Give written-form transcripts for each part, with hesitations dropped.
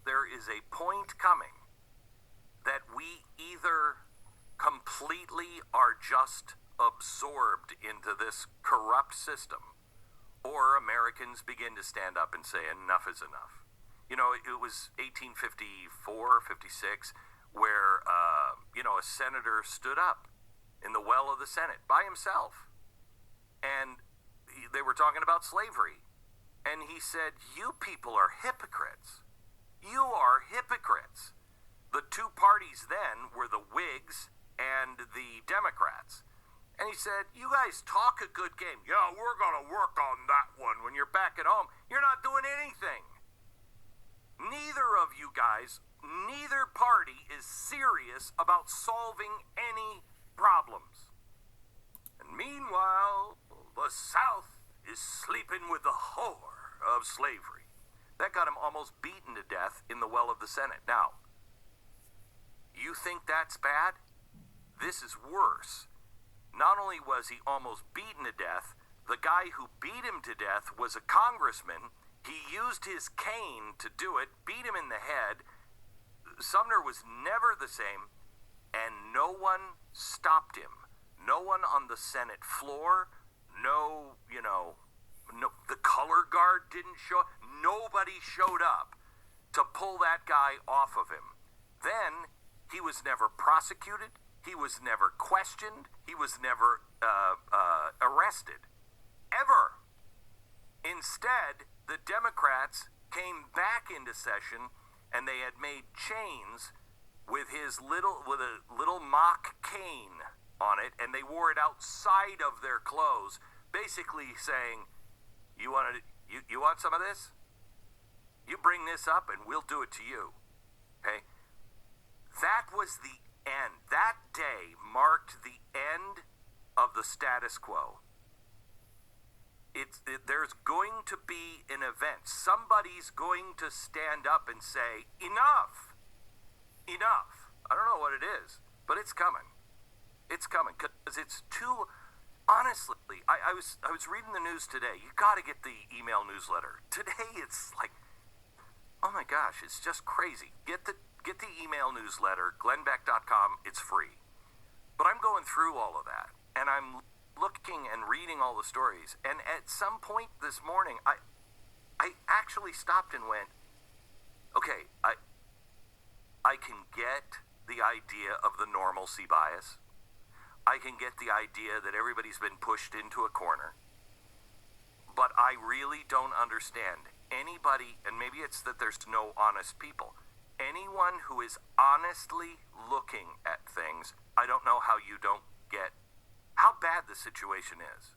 there is a point coming that we either completely are just absorbed into this corrupt system, or Americans begin to stand up and say enough is enough. You know, it was 1854, 56, where, a senator stood up in the well of the Senate by himself. And they were talking about slavery. And he said, "You people are hypocrites. You are hypocrites." The two parties then were the Whigs and the Democrats. And he said, "You guys talk a good game. Yeah, we're going to work on that one. When you're back at home, you're not doing anything. Neither of you guys, neither party is serious about solving any problems. And meanwhile, the South is sleeping with the whore of slavery." That got him almost beaten to death in the well of the Senate. Now, you think that's bad? This is worse. Not only was he almost beaten to death, the guy who beat him to death was a congressman. He used his cane to do it, beat him in the head. Sumner was never the same, and no one stopped him. No one on the Senate floor, no, the color guard didn't show up. Nobody showed up to pull that guy off of him. Then, he was never prosecuted. He was never questioned. He was never arrested. Ever. Instead, the Democrats came back into session, and they had made chains with a little mock cane on it, and they wore it outside of their clothes, basically saying, you want some of this? You bring this up and we'll do it to you. Okay? That was the end. That day marked the end of the status quo. There's going to be an event. Somebody's going to stand up and say, enough. Enough. I don't know what it is, but it's coming. It's coming because it's too... Honestly, I was reading the news today. You got to get the email newsletter. Today it's like, oh my gosh, it's just crazy. Get the email newsletter, glennbeck.com. It's free. But I'm going through all of that, and I'm looking and reading all the stories. And at some point this morning, I actually stopped and went, okay, I can get the idea of the normalcy bias. I can get the idea that everybody's been pushed into a corner. But I really don't understand anybody, and maybe it's that there's no honest people. Anyone who is honestly looking at things, I don't know how you don't get how bad the situation is.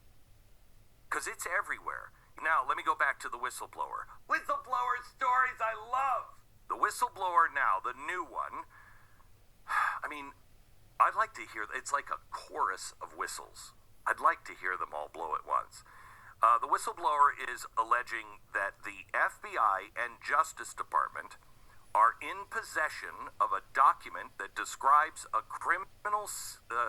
Because it's everywhere. Now, let me go back to the whistleblower. Whistleblower stories I love! The whistleblower now, the new one, I mean, I'd like to hear, it's like a chorus of whistles. I'd like to hear them all blow at once. The whistleblower is alleging that the FBI and Justice Department are in possession of a document that describes a criminal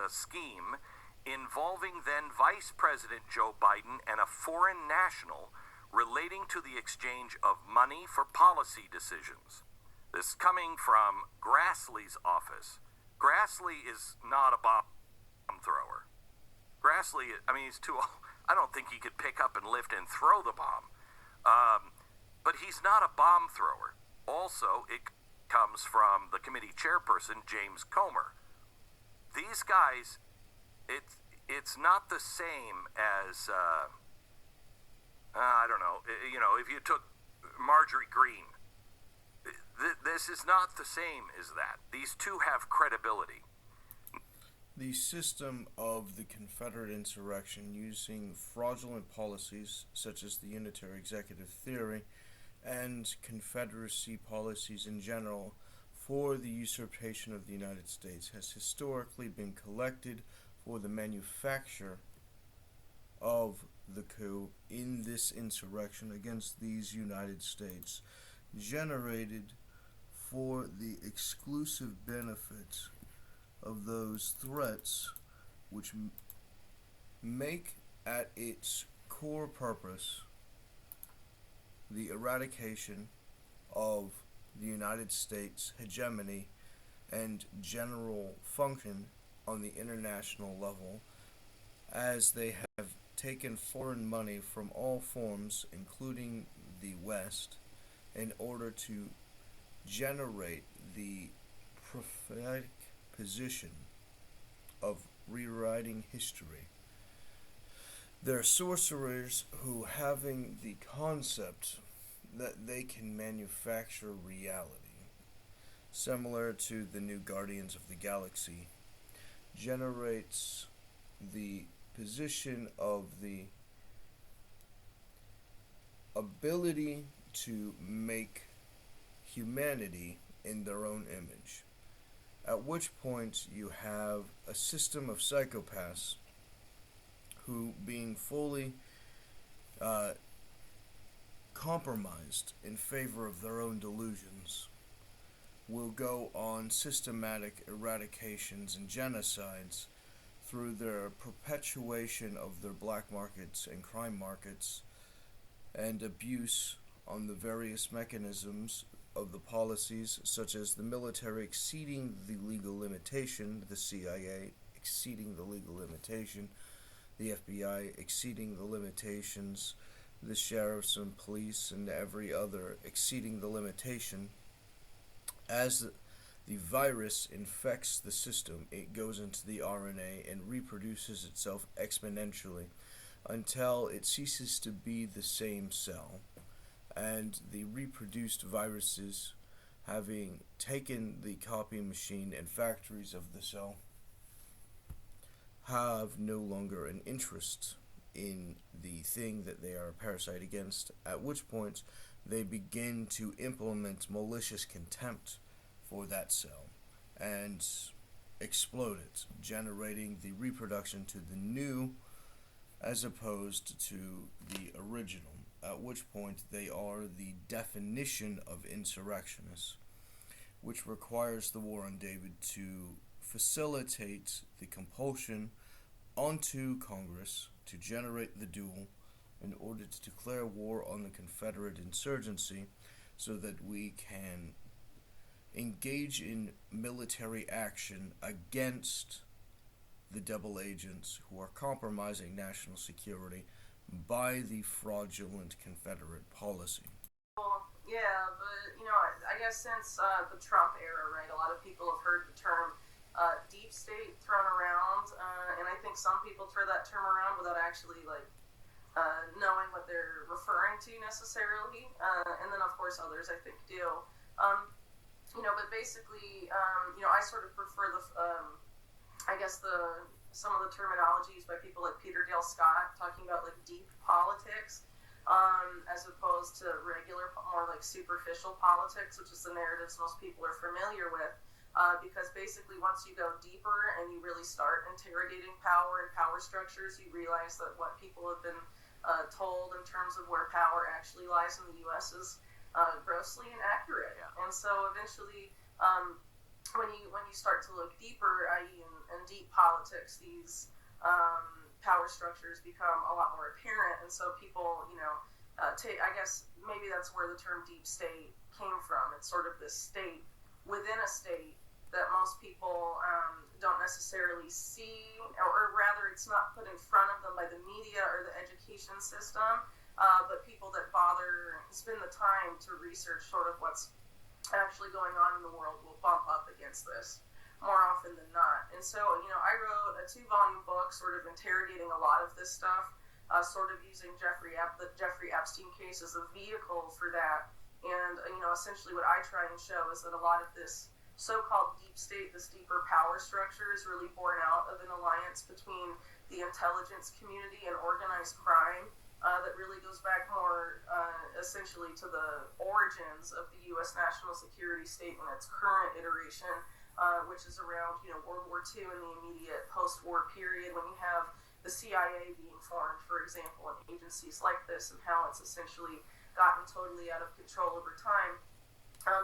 scheme involving then Vice President Joe Biden and a foreign national relating to the exchange of money for policy decisions. This coming from Grassley's office. Grassley is not a bomb thrower. Grassley, he's too old. I don't think he could pick up and lift and throw the bomb. But he's not a bomb thrower. Also, it comes from the committee chairperson, James Comer. These guys, it's not the same as, I don't know, if you took Marjorie Greene. This is not the same as that. These two have credibility. The system of the Confederate insurrection using fraudulent policies such as the unitary executive theory and Confederacy policies in general for the usurpation of the United States has historically been collected for the manufacture of the coup in this insurrection against these United States, generated for the exclusive benefits of those threats which make at its core purpose the eradication of the United States hegemony and general function on the international level, as they have taken foreign money from all forms, including the West, in order to generate the prophetic position of rewriting history. They're sorcerers who, having the concept that they can manufacture reality, similar to the new Guardians of the Galaxy, generates the position of the ability to make humanity in their own image. At which point you have a system of psychopaths who, being fully compromised in favor of their own delusions, will go on systematic eradications and genocides through their perpetuation of their black markets and crime markets and abuse on the various mechanisms of the policies, such as the military exceeding the legal limitation, the CIA exceeding the legal limitation, the FBI exceeding the limitations, the sheriffs and police and every other exceeding the limitation. As the virus infects the system, it goes into the RNA and reproduces itself exponentially until it ceases to be the same cell. And the reproduced viruses, having taken the copy machine and factories of the cell, have no longer an interest in the thing that they are a parasite against, at which point they begin to implement malicious contempt for that cell and explode it, generating the reproduction to the new as opposed to the original, at which point they are the definition of insurrectionists, which requires the War on David to facilitate the compulsion onto Congress to generate the duel in order to declare war on the Confederate insurgency so that we can engage in military action against the double agents who are compromising national security by the fraudulent Confederate policy. Well, yeah, but I guess since the Trump era, right, a lot of people have heard the term deep state thrown around, and I think some people throw that term around without actually knowing what they're referring to necessarily, and then of course others I think do. But basically, I sort of prefer some of the terminologies by people like Peter Dale Scott talking about like deep politics, as opposed to regular, more like superficial politics, which is the narratives most people are familiar with. Because basically once you go deeper and you really start interrogating power and power structures, you realize that what people have been told in terms of where power actually lies in the U.S. is grossly inaccurate. Yeah. And so eventually, when you start to look deeper, i.e. in deep politics, these power structures become a lot more apparent. And so people, I guess maybe that's where the term deep state came from. It's sort of this state within a state that most people don't necessarily see, or rather it's not put in front of them by the media or the education system, but people that spend the time to research sort of what's actually going on in the world will bump up against this more often than not. And so, I wrote a 2-volume book sort of interrogating a lot of this stuff, sort of using the Jeffrey Epstein case as a vehicle for that. And, essentially what I try and show is that a lot of this so-called deep state, this deeper power structure, is really born out of an alliance between the intelligence community and organized crime that really goes back more essentially to the origins of the U.S. national security state in its current iteration, which is around World War II and the immediate post-war period when you have the CIA being formed, for example, and agencies like this, and how it's essentially gotten totally out of control over time.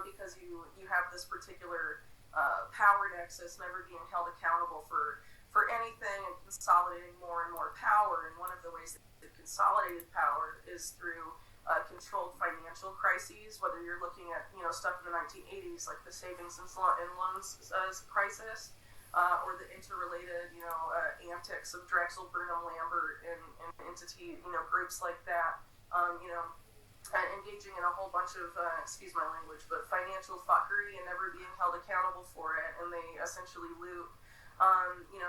Because you have this particular power nexus never being held accountable for anything and consolidating more and more power. And one of the ways that consolidated power is through controlled financial crises, whether you're looking at stuff in the 1980s like the savings and loans crisis, or the interrelated antics of Drexel, Burnham, Lambert, and entity groups like that, engaging in a whole bunch of excuse my language, but financial fuckery and never being held accountable for it, and they essentially loot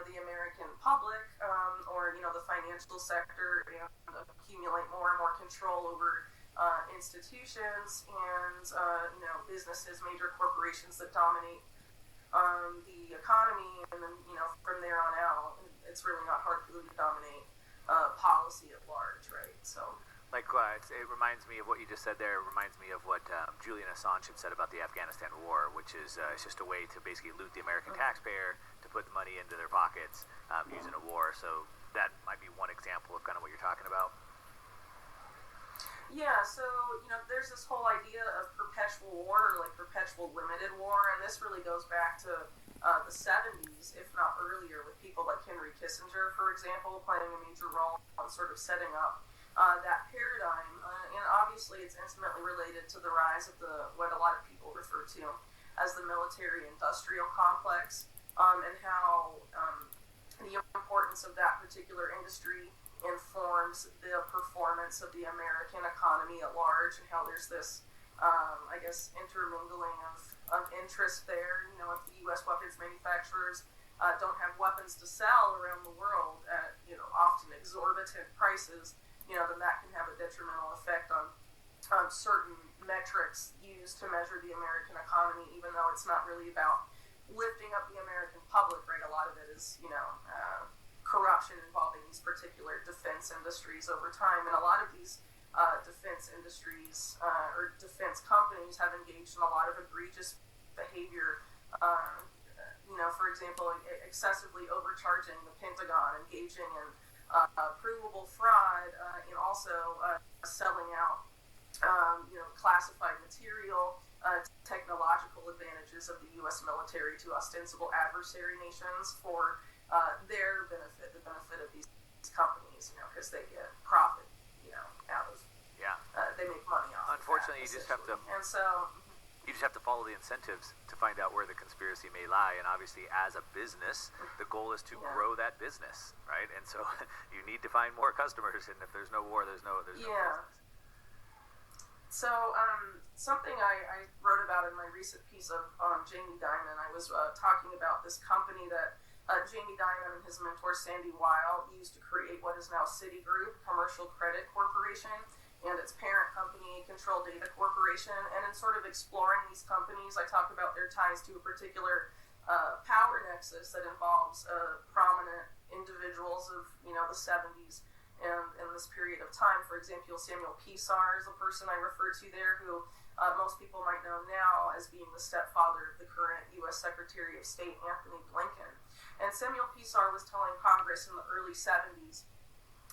the American public, or the financial sector, and accumulate more and more control over institutions and businesses, major corporations that dominate the economy, and then from there on out, it's really not hard for them to dominate policy at large, right? So. It reminds me of what you just said there. It reminds me of what Julian Assange had said about the Afghanistan war, which is it's just a way to basically loot the American taxpayer, to put the money into their pockets using a war. So that might be one example of kind of what you're talking about. Yeah, so, there's this whole idea of perpetual war, or like perpetual limited war, and this really goes back to the 70s, if not earlier, with people like Henry Kissinger, for example, playing a major role on sort of setting up that paradigm, and obviously it's intimately related to the rise of what a lot of people refer to as the military-industrial complex, and how the importance of that particular industry informs the performance of the American economy at large, and how there's this, intermingling of interest there. If the U.S. weapons manufacturers don't have weapons to sell around the world at, often exorbitant prices, then that can have a detrimental effect on certain metrics used to measure the American economy, even though it's not really about lifting up the American public, right? A lot of it is, corruption involving these particular defense industries over time, and a lot of these defense industries or defense companies have engaged in a lot of egregious behavior. For example, excessively overcharging the Pentagon, engaging in provable fraud, and also selling out, classified material, technological advantages of the U.S. military to ostensible adversary nations for their benefit, the benefit of these companies, because they get profit, out of. Yeah. They make money off. Unfortunately, of that, you just have to. And so. You just have to follow the incentives to find out where the conspiracy may lie. And obviously, as a business, the goal is to grow that business, right? And so you need to find more customers. And if there's no war, there's no business. So something I wrote about in my recent piece of Jamie Dimon, I was talking about this company that Jamie Dimon and his mentor Sandy Weil used to create what is now Citigroup Commercial Credit Corporation, and its parent company, Control Data Corporation. And in sort of exploring these companies, I talk about their ties to a particular power nexus that involves prominent individuals of the 70s and in this period of time. For example, Samuel Pisar is the person I refer to there, who most people might know now as being the stepfather of the current U.S. Secretary of State, Anthony Blinken. And Samuel Pisar was telling Congress in the early 70s,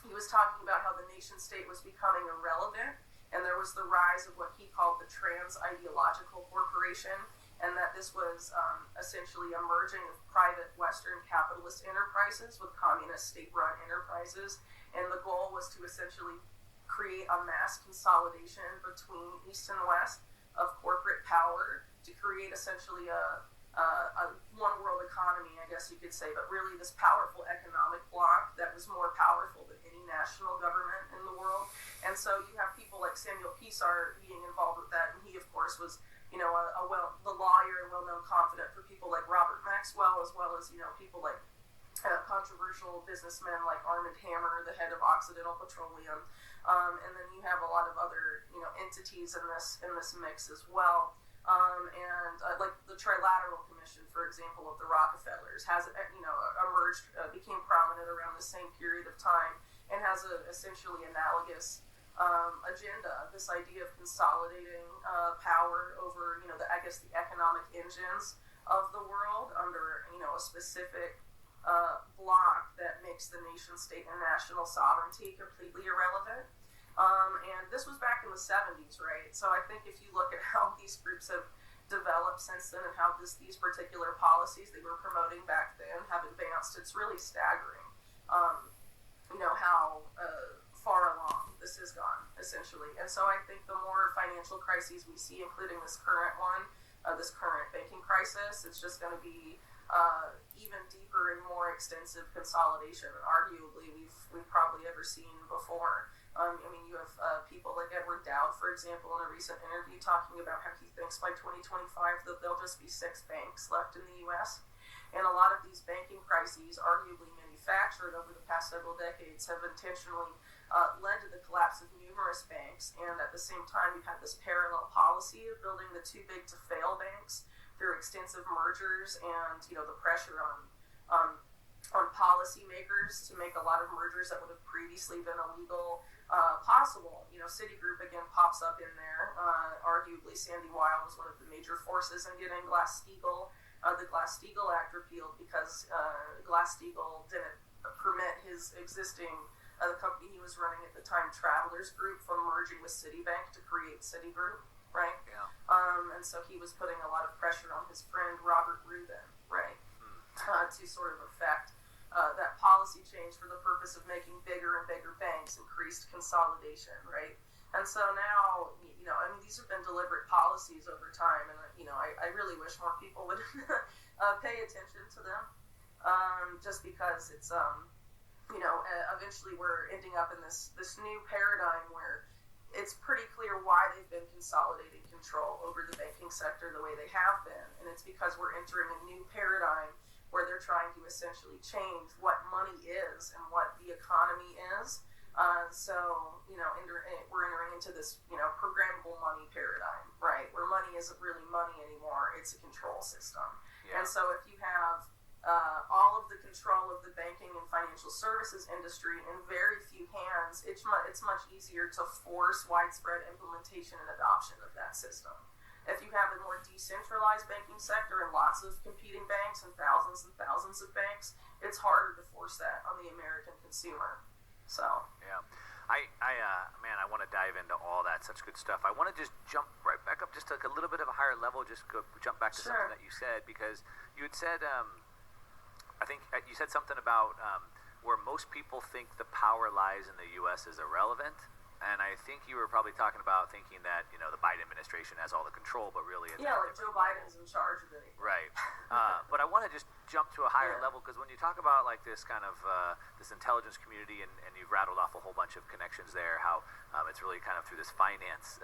he was talking about how the nation state was becoming irrelevant, and there was the rise of what he called the trans-ideological corporation, and that this was essentially a merging of private Western capitalist enterprises with communist state-run enterprises, and the goal was to essentially create a mass consolidation between East and West of corporate power to create essentially a one-world economy, I guess you could say, but really this powerful economic bloc that was more powerful than any national government in the world. And so you have people like Samuel Pisar being involved with that, and he, of course, was the lawyer and well-known confidant for people like Robert Maxwell, as well as people like controversial businessmen like Armand Hammer, the head of Occidental Petroleum, and then you have a lot of other entities in this mix as well. Like the Trilateral Commission, for example, of the Rockefellers has emerged, became prominent around the same period of time, and has a essentially analogous agenda. This idea of consolidating power over the economic engines of the world under a specific block that makes the nation state and national sovereignty completely irrelevant. And this was back in the 70s, right? So I think if you look at how these groups have developed since then, and how these particular policies they were promoting back then have advanced, it's really staggering. How far along this has gone essentially. And so I think the more financial crises we see, including this current one, this current banking crisis, it's just going to be even deeper and more extensive consolidation, arguably we've probably ever seen before. I mean, you have people like Edward Dowd, for example, in a recent interview talking about how he thinks by 2025 that there'll just be 6 banks left in the U.S. And a lot of these banking crises, arguably manufactured over the past several decades, have intentionally led to the collapse of numerous banks. And at the same time, we've had this parallel policy of building the too big to fail banks through extensive mergers and, the pressure on policymakers to make a lot of mergers that would have previously been illegal possible. Citigroup again pops up in there. Arguably, Sandy Weill was one of the major forces in getting Glass-Steagall, the Glass-Steagall Act repealed because Glass-Steagall didn't permit his existing, the company he was running at the time, Travelers Group, from merging with Citibank to create Citigroup, right? Yeah. And so he was putting a lot of pressure on his friend Robert Rubin, right, to sort of affect that policy change for the purpose of making bigger and bigger banks, increased consolidation, right? And so now, these have been deliberate policies over time, and I really wish more people would pay attention to them, just because it's eventually we're ending up in this new paradigm where it's pretty clear why they've been consolidating control over the banking sector the way they have been, and it's because we're entering a new paradigm where they're trying to essentially change what money is and what the economy is. We're entering into this, programmable money paradigm, right? Where money isn't really money anymore; it's a control system. Yeah. And so, if you have all of the control of the banking and financial services industry in very few hands, it's much easier to force widespread implementation and adoption of that system. If you have a more decentralized banking sector and lots of competing banks and thousands of banks, it's harder to force that on the American consumer. So yeah, I want to dive into all that, such good stuff. I want to just jump right back up just to like a little bit of a higher level, just jump back to something that you said, because you had said, I think you said something about where most people think the power lies in the U.S. is irrelevant. And I think you were probably talking about thinking that, the Biden administration has all the control, but really it's like Joe Biden's in charge of it. Right. But I want to just jump to a higher level, because when you talk about like this kind of this intelligence community, and you've rattled off a whole bunch of connections there, how it's really kind of through this finance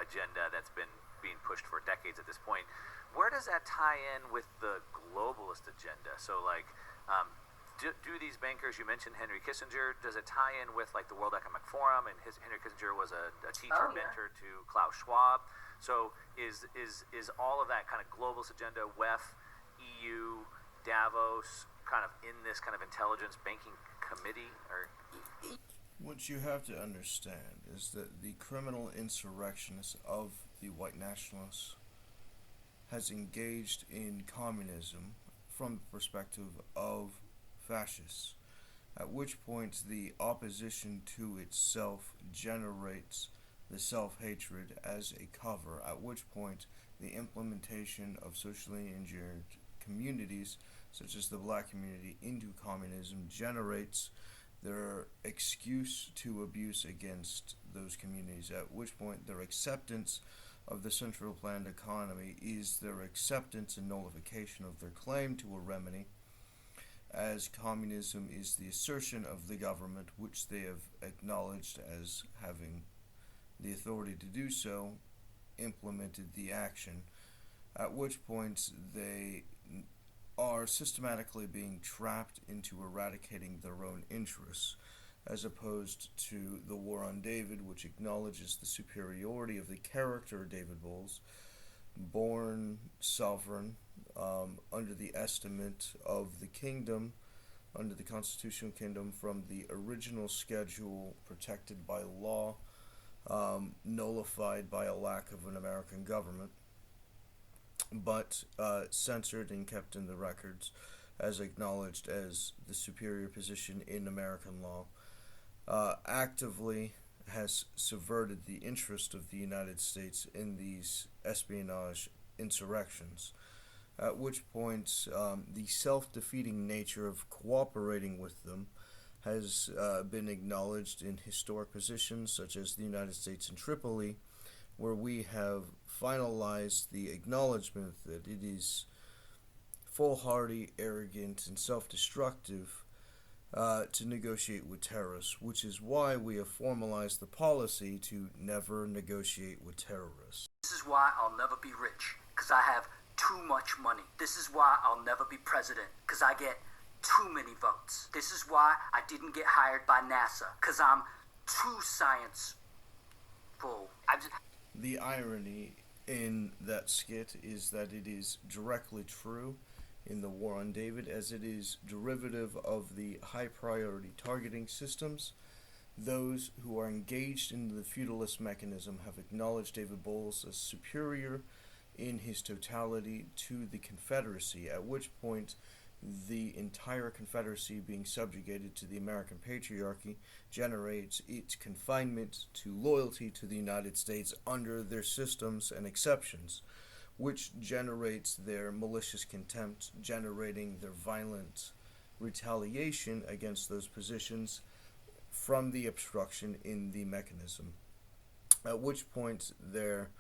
agenda that's been being pushed for decades at this point. Where does that tie in with the globalist agenda? So like do these bankers, you mentioned Henry Kissinger, does it tie in with like the World Economic Forum, and Henry Kissinger was a teacher mentor to Klaus Schwab? So is all of that kind of globalist agenda, WEF, EU, Davos, kind of in this kind of intelligence banking committee? Or what you have to understand is that the criminal insurrectionists of the white nationalists has engaged in communism from the perspective of fascists, at which point the opposition to itself generates the self-hatred as a cover, at which point the implementation of socially engineered communities, such as the black community, into communism generates their excuse to abuse against those communities, at which point their acceptance of the central planned economy is their acceptance and nullification of their claim to a remedy, as communism is the assertion of the government, which they have acknowledged as having the authority to do so, implemented the action, at which point they are systematically being trapped into eradicating their own interests, as opposed to the War on David, which acknowledges the superiority of the character of David Bowles, born sovereign, under the estimate of the kingdom, under the constitutional kingdom, from the original schedule, protected by law, nullified by a lack of an American government, but censored and kept in the records as acknowledged as the superior position in American law, actively has subverted the interest of the United States in these espionage insurrections, at which point the self-defeating nature of cooperating with them has been acknowledged in historic positions such as the United States in Tripoli, where we have finalized the acknowledgement that it is foolhardy, arrogant, and self-destructive to negotiate with terrorists, which is why we have formalized the policy to never negotiate with terrorists. This is why I'll never be rich, because I have too much money. This is why I'll never be president, because I get too many votes. This is why I didn't get hired by NASA, because I'm too scienceful. The irony in that skit is that it is directly true in the War on David, as it is derivative of the high priority targeting systems. Those who are engaged in the feudalist mechanism have acknowledged David Bowles as superior in his totality to the Confederacy, at which point the entire Confederacy being subjugated to the American patriarchy generates its confinement to loyalty to the United States under their systems and exceptions, which generates their malicious contempt, generating their violent retaliation against those positions from the obstruction in the mechanism, at which point their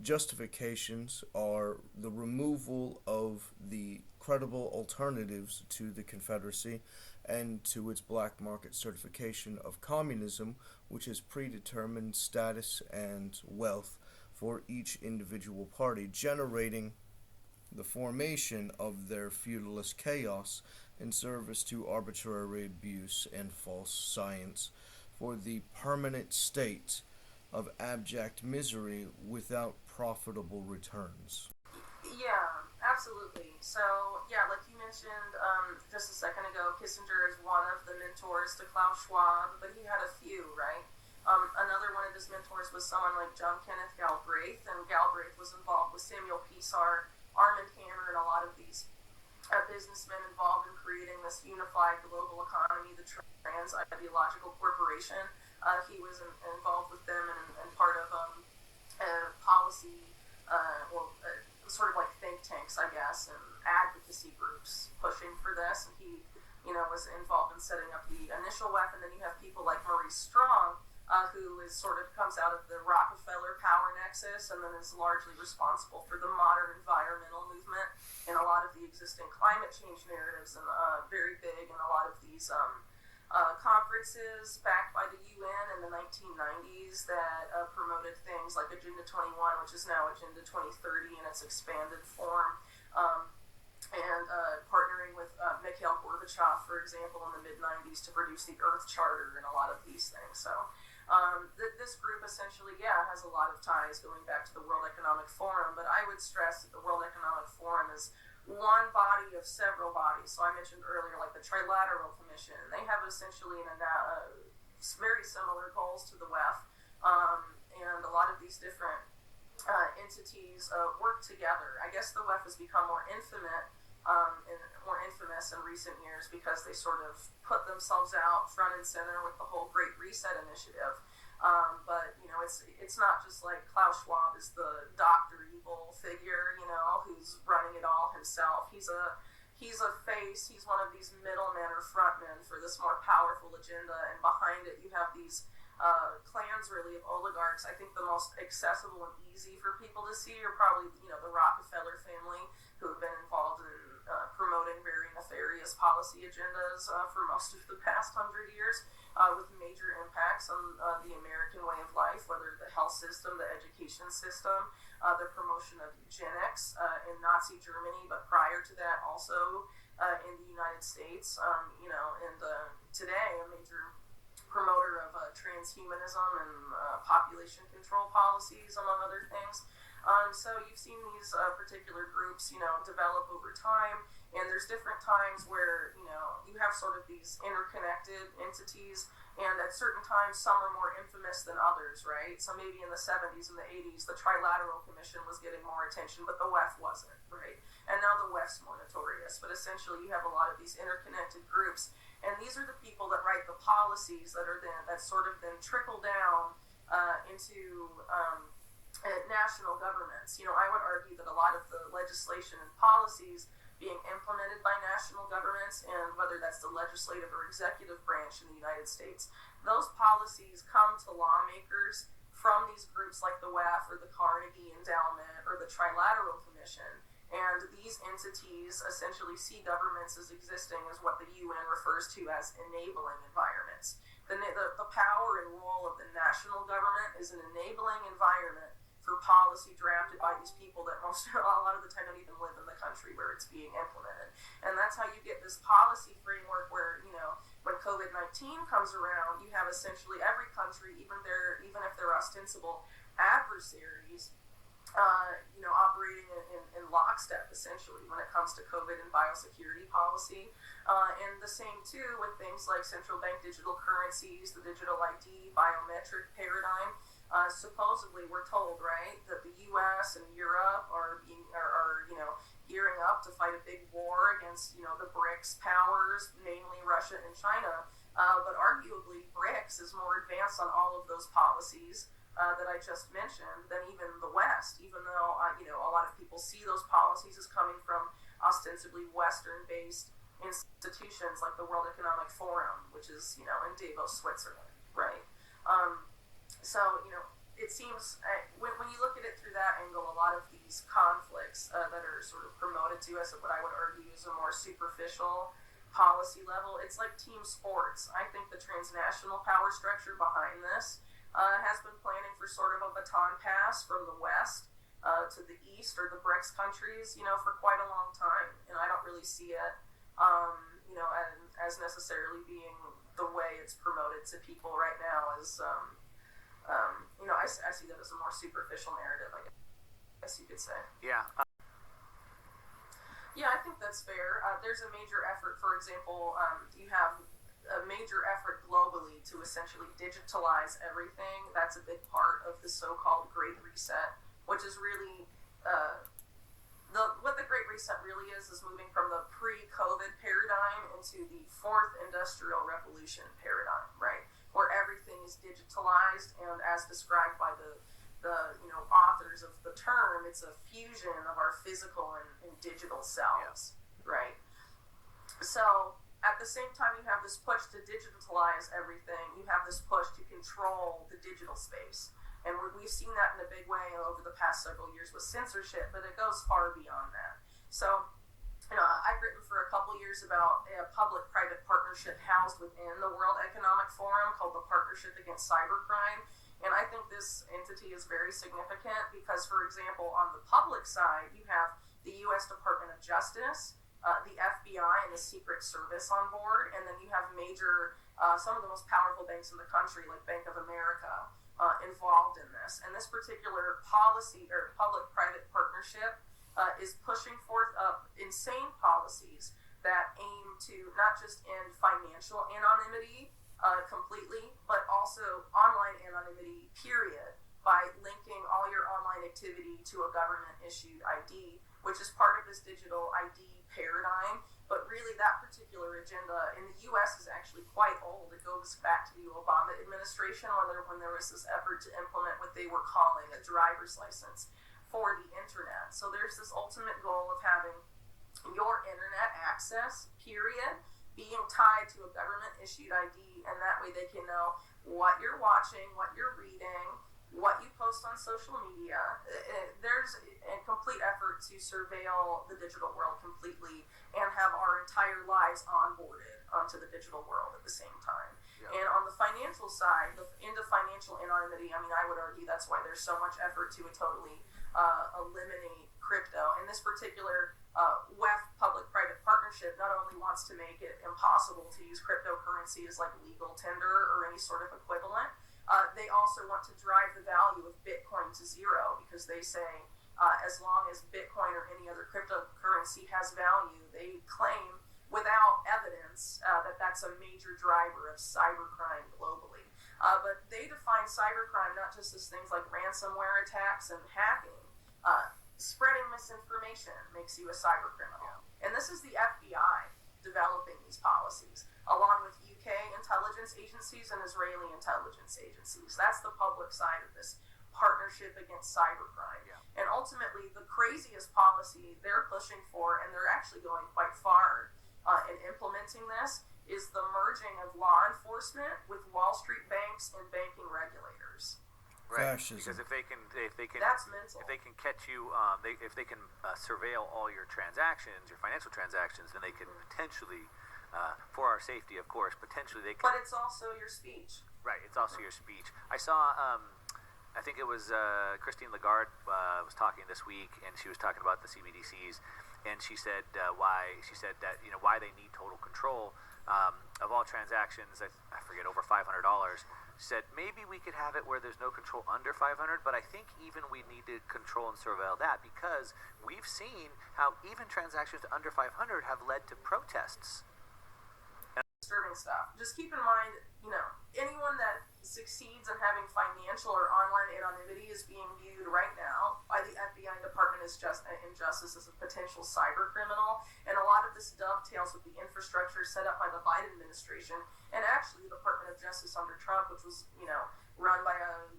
justifications are the removal of the credible alternatives to the Confederacy and to its black market certification of communism, which is predetermined status and wealth for each individual party, generating the formation of their feudalist chaos in service to arbitrary abuse and false science for the permanent state of abject misery without profitable returns. Yeah, absolutely. So, yeah, like you mentioned just a second ago, Kissinger is one of the mentors to Klaus Schwab, but he had a few, right? Another one of his mentors was someone like John Kenneth Galbraith, and Galbraith was involved with Samuel Pisar, Armand Hammer, and a lot of these businessmen involved in creating this unified global economy, the Trans-Ideological Corporation. He was involved with them and part of policy, sort of like think tanks, I guess, and advocacy groups pushing for this. And he, was involved in setting up the initial WEF. And then you have people like Maurice Strong, who is sort of comes out of the Rockefeller power nexus and then is largely responsible for the modern environmental movement and a lot of the existing climate change narratives, and very big in a lot of these conferences backed by the UN in the 1990s that promoted things like Agenda 21, which is now Agenda 2030 in its expanded form, and partnering with Mikhail Gorbachev, for example, in the mid-90s to produce the Earth Charter and a lot of these things. So this group essentially, has a lot of ties going back to the World Economic Forum, but I would stress that the World Economic Forum is one body of several bodies. So I mentioned earlier, like the Trilateral Commission. They have essentially very similar goals to the WEF, and a lot of these different entities work together. I guess the WEF has become more infamous in recent years because they sort of put themselves out front and center with the whole Great Reset initiative. But it's not just like Klaus Schwab is the Dr. Evil figure, who's running it all himself. He's a face. He's one of these middlemen or frontmen for this more powerful agenda, and behind it you have these clans, really, of oligarchs. I think the most accessible and easy for people to see are probably the Rockefeller family, who have been involved in promoting very nefarious policy agendas for most of the past 100 years, with major impacts on the American way of life, whether the health system, the education system, the promotion of eugenics in Nazi Germany, but prior to that also in the United States, and today a major promoter of transhumanism and population control policies, among other things. So you've seen these particular groups, develop over time, and there's different times where, you have sort of these interconnected entities, and at certain times some are more infamous than others, right? So maybe in the 70s and the 80s, the Trilateral Commission was getting more attention, but the WEF wasn't, right? And now the WEF's more notorious, but essentially you have a lot of these interconnected groups, and these are the people that write the policies that sort of then trickle down into national governments. I would argue that a lot of the legislation and policies being implemented by national governments, and whether that's the legislative or executive branch in the United States, those policies come to lawmakers from these groups like the WEF or the Carnegie Endowment or the Trilateral Commission. And these entities essentially see governments as existing as what the UN refers to as enabling environments. The power and role of the national government is an enabling environment for policy drafted by these people that a lot of the time don't even live in the country where it's being implemented. And that's how you get this policy framework where, when COVID-19 comes around, you have essentially every country, even if they're ostensible adversaries, operating in lockstep, essentially, when it comes to COVID and biosecurity policy. And the same, too, with things like central bank digital currencies, the digital ID, biometric paradigm. Supposedly, we're told, right, that the U.S. and Europe are gearing up to fight a big war against, the BRICS powers, namely Russia and China. But arguably, BRICS is more advanced on all of those policies that I just mentioned than even the West, even though, a lot of people see those policies as coming from ostensibly Western-based institutions like the World Economic Forum, which is, in Davos, Switzerland, right? It seems, when you look at it through that angle, a lot of these conflicts that are sort of promoted to us at what I would argue is a more superficial policy level, it's like team sports. I think the transnational power structure behind this has been planning for sort of a baton pass from the West to the East or the BRICS countries, for quite a long time. And I don't really see it, as necessarily being the way it's promoted to people right now as, I see that as a more superficial narrative, I guess you could say. Yeah. Yeah, I think that's fair. There's a major effort, for example, you have a major effort globally to essentially digitalize everything. That's a big part of the so-called Great Reset, which is really, what the Great Reset really is moving from the pre-COVID paradigm into the fourth industrial revolution paradigm, right? Where everything is digitalized, and as described by the authors of the term, it's a fusion of our physical and digital selves, right? So at the same time you have this push to digitalize everything, you have this push to control the digital space. And we've seen that in a big way over the past several years with censorship, but it goes far beyond that. So, I've written for a couple years about a public-private partnership housed within the World Economic Forum called the Partnership Against Cybercrime. And I think this entity is very significant because, for example, on the public side, you have the U.S. Department of Justice, the FBI, and the Secret Service on board, and then you have major, some of the most powerful banks in the country, like Bank of America, involved in this. And this particular policy, or public-private partnership, is pushing forth insane policies that aim to not just end financial anonymity completely, but also online anonymity, period, by linking all your online activity to a government-issued ID, which is part of this digital ID paradigm. But really, that particular agenda in the U.S. is actually quite old. It goes back to the Obama administration when there was this effort to implement what they were calling a driver's license for the internet. So there's this ultimate goal of having your internet access, period, being tied to a government-issued ID, and that way they can know what you're watching, what you're reading, what you post on social media. There's a complete effort to surveil the digital world completely and have our entire lives onboarded onto the digital world at the same time. Yeah. And on the financial side, into financial anonymity, I would argue that's why there's so much effort to totally eliminate crypto. And this particular WEF public-private partnership not only wants to make it impossible to use cryptocurrency as like legal tender or any sort of equivalent, they also want to drive the value of Bitcoin to zero, because they say as long as Bitcoin or any other cryptocurrency has value, they claim without evidence that that's a major driver of cybercrime globally. But they define cybercrime not just as things like ransomware attacks and hacking. Spreading misinformation makes you a cybercriminal. And this is the FBI developing these policies, along with UK intelligence agencies and Israeli intelligence agencies. That's the public side of this partnership against cybercrime. Yeah. And ultimately, the craziest policy they're pushing for, and they're actually going quite far in implementing this, is the merging of law enforcement with Wall Street banks and banking regulators. Right. Fascism. Because if they can, That's mental. if they can catch you, if they can surveil all your transactions, your financial transactions, then they can potentially, for our safety, of course, potentially they can. But it's also your speech. Right. It's also your speech. I saw. I think it was Christine Lagarde was talking this week, and she was talking about the CBDCs, and she said why they need total control of all transactions. I forget, over $500. She said maybe we could have it where there's no control under 500, but I think even we need to control and surveil that, because we've seen how even transactions under 500 have led to protests. Disturbing stuff. Just keep in mind, anyone that succeeds in having financial or online anonymity is being viewed right now by the FBI Department of Justice as a potential cyber criminal, and a lot of this dovetails with the infrastructure set up by the Biden administration, and actually the Department of Justice under Trump, which was, run by a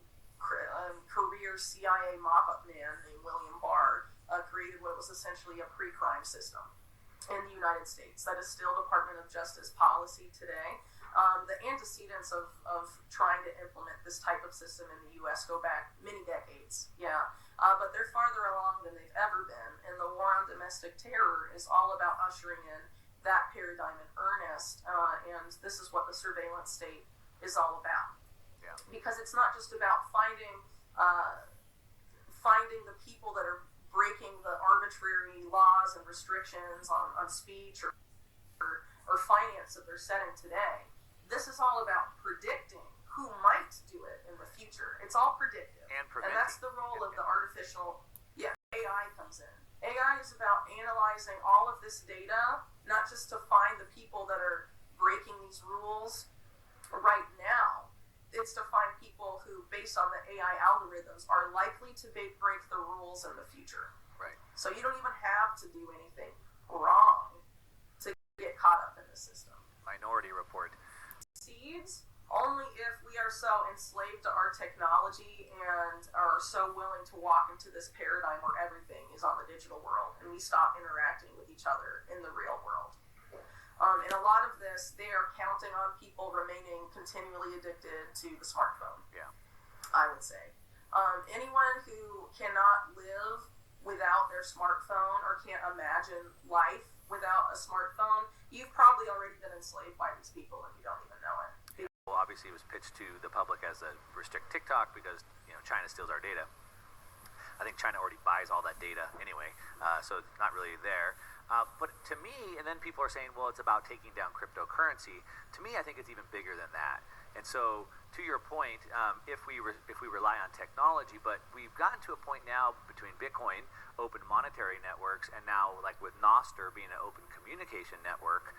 career CIA mop-up man named William Barr, created what was essentially a pre-crime system in the United States. That is still Department of Justice policy today. The antecedents of trying to implement this type of system in the U.S. go back many decades, but they're farther along than they've ever been, and the war on domestic terror is all about ushering in that paradigm in earnest, and this is what the surveillance state is all about. Yeah. Because it's not just about finding the people that are breaking the arbitrary laws and restrictions on speech or finance that they're setting today. This is all about predicting who might do it in the future. It's all predictive. And that's the role of the artificial, AI comes in. AI is about analyzing all of this data, not just to find the people that are breaking these rules right now. It's to find people who, based on the AI algorithms, are likely to break the rules in the future. Right. So you don't even have to do anything wrong to get caught up in the system. Minority Report. Succeeds only if we are so enslaved to our technology and are so willing to walk into this paradigm where everything is on the digital world and we stop interacting with each other in the real world. And a lot of this, they are counting on people remaining continually addicted to the smartphone. Yeah. I would say. Anyone who cannot live without their smartphone or can't imagine life without a smartphone, you've probably already been enslaved by these people and you don't even know it. Well, obviously it was pitched to the public as a restrict TikTok because China steals our data. I think China already buys all that data anyway, so it's not really there. But to me, and then people are saying, well, it's about taking down cryptocurrency. To me, I think it's even bigger than that. And so, to your point, if we rely on technology, but we've gotten to a point now between Bitcoin, open monetary networks, and now like with Nostr being an open communication network,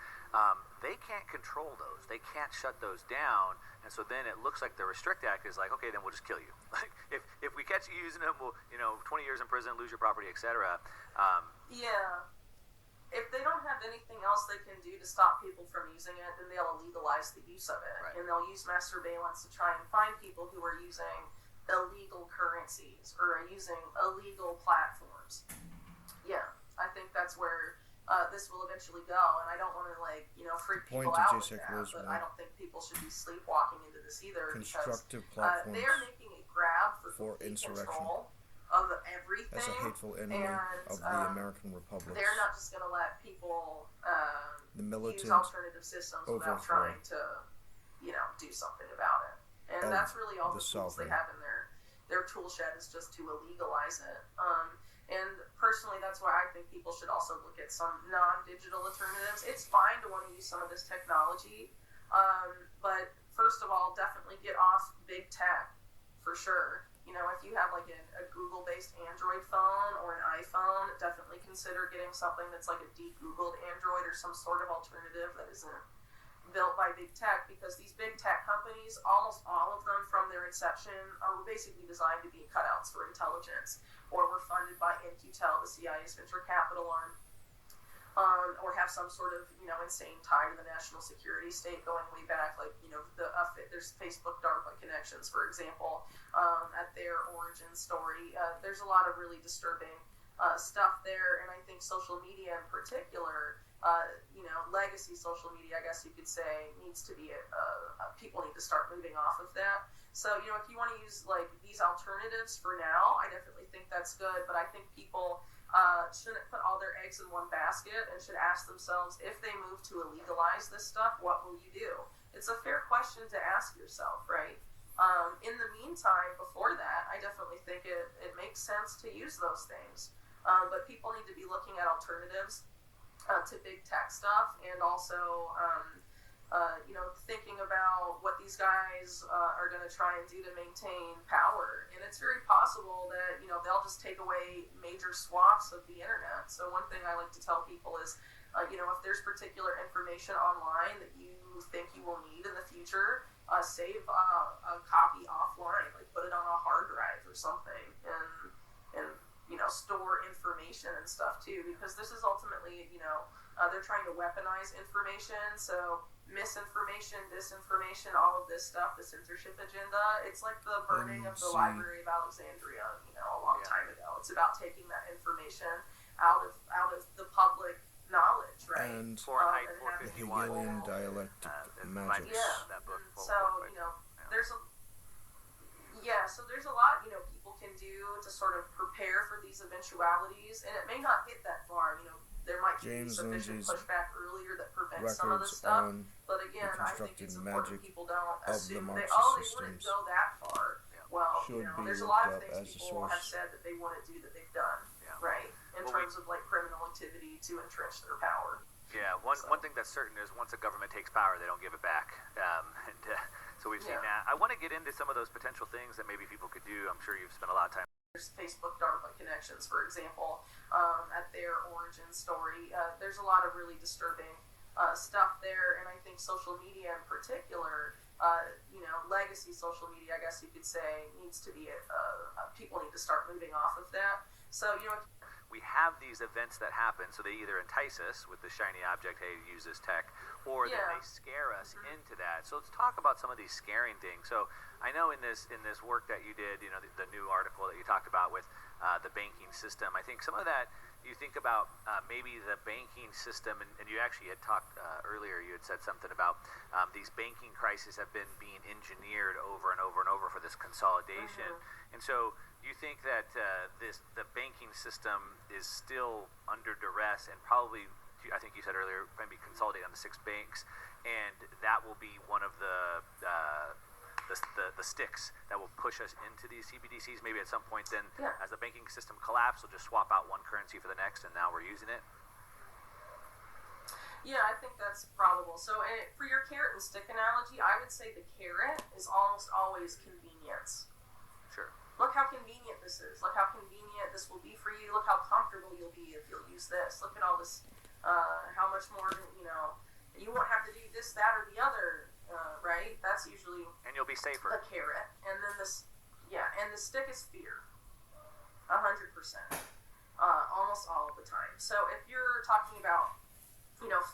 they can't control those. They can't shut those down. And so then it looks like the Restrict Act is like, okay, then we'll just kill you. Like if we catch you using them, we'll 20 years in prison, lose your property, etc. Yeah. If they don't have anything else they can do to stop people from using it, then they'll illegalize the use of it. Right. And they'll use mass surveillance to try and find people who are using illegal currencies or are using illegal platforms. Yeah, I think that's where this will eventually go. And I don't want to freak people out with that, but I don't think people should be sleepwalking into this either, constructive because platforms they are making a grab for insurrection control of everything. as a hateful enemy of the American Republic. They're not just going to let people the militant use alternative systems without trying to, do something about it. And that's really all the tools they have in their tool shed is just to illegalize it. And personally, that's why I think people should also look at some non-digital alternatives. It's fine to want to use some of this technology, but first of all, definitely get off big tech for sure. If you have like a Google-based Android phone or an iPhone, definitely consider getting something that's like a de-Googled Android or some sort of alternative that isn't built by big tech, because these big tech companies, almost all of them from their inception, are basically designed to be cutouts for intelligence, or were funded by InQtel, the CIA's venture capital arm. or have some sort of, insane tie to the national security state going way back. Like, there's Facebook DARPA connections, for example, at their origin story. There's a lot of really disturbing stuff there, and I think social media in particular, legacy social media, I guess you could say, needs to be, people need to start moving off of that. So, if you want to use, like, these alternatives for now, I definitely think that's good, but I think people shouldn't put all their eggs in one basket and should ask themselves, if they move to illegalize this stuff, what will you do? It's a fair question to ask yourself, right? In the meantime, before that, I definitely think it makes sense to use those things. But people need to be looking at alternatives to big tech stuff, and also thinking about what these guys are going to try and do to maintain power. And it's very possible that they'll just take away major swaths of the internet. So one thing I like to tell people is, if there's particular information online that you think you will need in the future, save a copy offline, like put it on a hard drive or something, and store information and stuff too, because this is ultimately, they're trying to weaponize information. So misinformation, disinformation, all of this stuff, the censorship agenda, it's like the burning of the Library of Alexandria, a long time ago. It's about taking that information out of the public knowledge, right? And the Hegelian dialectic magic. Yeah. That book. So, there's a lot, people can do to sort of prepare for these eventualities, and it may not get that far, there might be sufficient pushback earlier that prevents some of this stuff, but again, I think it's important people don't assume they wouldn't go that far. Yeah. Well, there's a lot of things people have said that they want to do that they've done, right, in terms of like criminal activity to entrench their power. Yeah, one thing that's certain is once a government takes power, they don't give it back. So we've seen that. I want to get into some of those potential things that maybe people could do. I'm sure you've spent a lot of time. There's Facebook DARPA connections, for example, at their origin story. There's a lot of really disturbing stuff there, and I think social media in particular, legacy social media, I guess you could say, needs to be, people need to start moving off of that. So, we have these events that happen, so they either entice us with the shiny object, hey, use this tech, or then they scare us into that. So let's talk about some of these scaring things. So I know in this work that you did, the new article that you talked about with the banking system, I think some of that you think about maybe the banking system, and you actually had talked earlier, you had said something about these banking crises have been being engineered over and over and over for this consolidation. And so you think that the banking system is still under duress and probably, I think you said earlier, maybe consolidate on the 6 banks, and that will be one of the sticks that will push us into these CBDCs. Maybe at some point then, as the banking system collapses, we'll just swap out one currency for the next, and now we're using it. Yeah, I think that's probable. So for your carrot and stick analogy, I would say the carrot is almost always convenience. Sure. Look how convenient this is. Look how convenient this will be for you. Look how comfortable you'll be if you'll use this. Look at all this, how much more, you won't have to do this, that, or the other, right? That's usually... And you'll be safer. The carrot. And then and the stick is fear. 100%. Almost all of the time. So if you're talking about,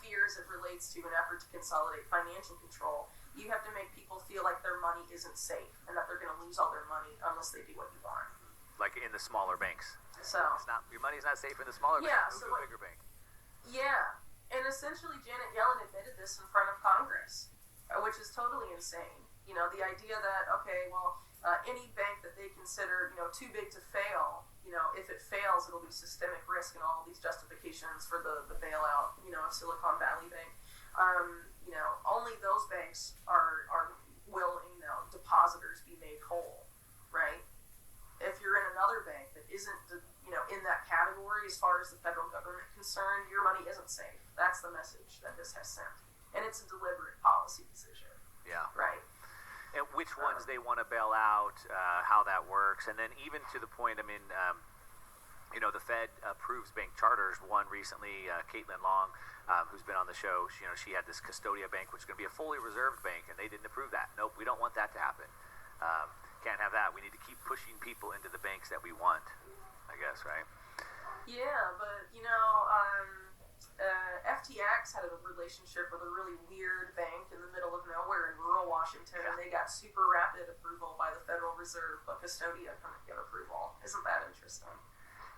fears that relates to an effort to consolidate financial control, you have to make people feel like their money isn't safe and that they're going to lose all their money unless they do what you want. Like in the smaller banks. So your money's not safe in the smaller bank. Move to a bigger bank. Yeah, and essentially Janet Yellen admitted this in front of Congress, which is totally insane. The idea that any bank that they consider too big to fail, if it fails, it'll be systemic risk and all these justifications for the bailout, of Silicon Valley Bank. Only those banks are will depositors be made whole, right? If you're in another bank that isn't in that category as far as the federal government concerned, your money isn't safe. That's the message that this has sent, and it's a deliberate policy decision. Yeah. Right. And which ones they want to bail out, how that works, and then even to the point, the Fed approves bank charters. One recently, Caitlin Long, who's been on the show, she had this Custodia Bank, which is going to be a fully reserved bank, and they didn't approve that. Nope, we don't want that to happen. Can't have that. We need to keep pushing people into the banks that we want, I guess, right? Yeah, but FTX had a relationship with a really weird bank in the middle of nowhere in rural Washington, and they got super rapid approval by the Federal Reserve, but Custodia couldn't get approval. Isn't that interesting?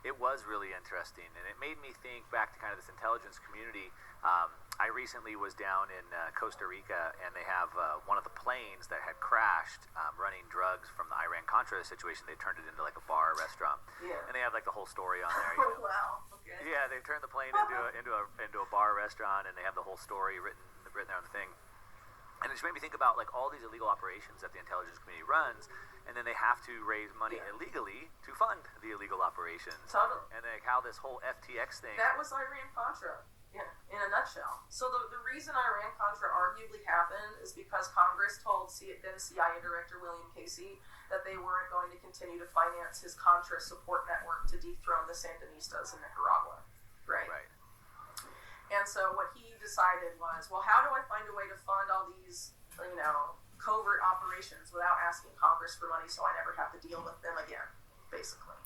It was really interesting, and it made me think back to kind of this intelligence community. I recently was down in Costa Rica, and they have one of the planes that had crashed running drugs from the Iran-Contra situation. They turned it into like a bar, restaurant, and they have like the whole story on there. Oh, wow. Okay. Yeah, they turned the plane into a bar restaurant, and they have the whole story written there on the thing. And it just made me think about like all these illegal operations that the intelligence community runs, and then they have to raise money illegally to fund the illegal operations. Totally. And like how this whole FTX thing. That was Iran-Contra, in a nutshell. So the reason Iran-Contra arguably happened is because Congress told then CIA Director William Casey that they weren't going to continue to finance his Contra support network to dethrone the Sandinistas in Nicaragua. Right. And so what he decided was, well, how do I find a way to fund all these, covert operations without asking Congress for money so I never have to deal with them again, basically.